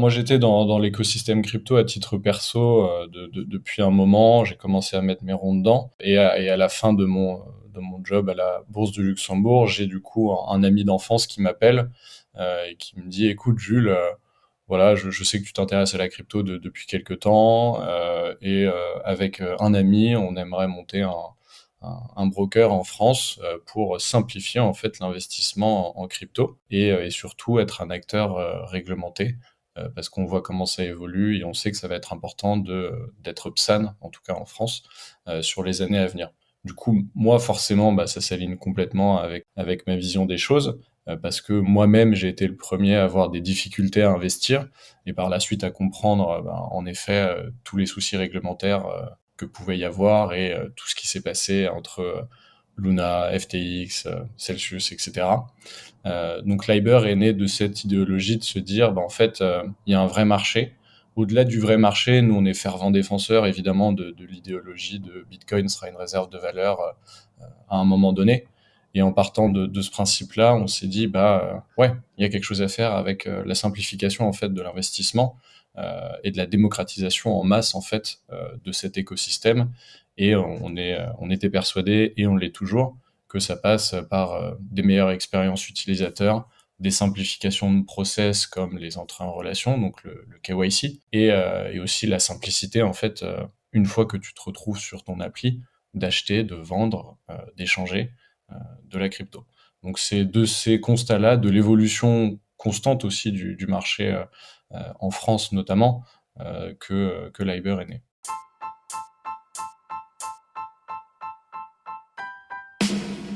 Moi, j'étais dans l'écosystème crypto à titre perso depuis un moment. J'ai commencé à mettre mes ronds dedans. Et à la fin de mon job à la Bourse du Luxembourg, j'ai du coup un ami d'enfance qui m'appelle et qui me dit, écoute Jules, voilà, je sais que tu t'intéresses à la crypto depuis quelques temps avec un ami, on aimerait monter un broker en France pour simplifier en fait l'investissement en crypto et surtout être un acteur réglementé parce qu'on voit comment ça évolue et on sait que ça va être important d'être PSAN, en tout cas en France, sur les années à venir. Du coup, moi, forcément, bah, ça s'aligne complètement avec ma vision des choses, parce que moi-même, j'ai été le premier à avoir des difficultés à investir, et par la suite à comprendre, ben, en effet, tous les soucis réglementaires que pouvait y avoir, et tout ce qui s'est passé entre Luna, FTX, Celsius, etc. Donc Liber est né de cette idéologie de se dire, bah, en fait, il y a un vrai marché. Au-delà du vrai marché, nous, on est fervents défenseurs, évidemment, de l'idéologie de Bitcoin sera une réserve de valeur à un moment donné. Et en partant de ce principe-là, on s'est dit, bah ouais, il y a quelque chose à faire avec la simplification en fait de l'investissement et de la démocratisation en masse en fait de cet écosystème. Et on était persuadé, et on l'est toujours, que ça passe par des meilleures expériences utilisateurs, des simplifications de process comme les entrées en relation, donc le KYC, et aussi la simplicité en fait, une fois que tu te retrouves sur ton appli, d'acheter, de vendre, d'échanger de la crypto. Donc c'est de ces constats-là, de l'évolution constante aussi du marché en France notamment, que Liber est né.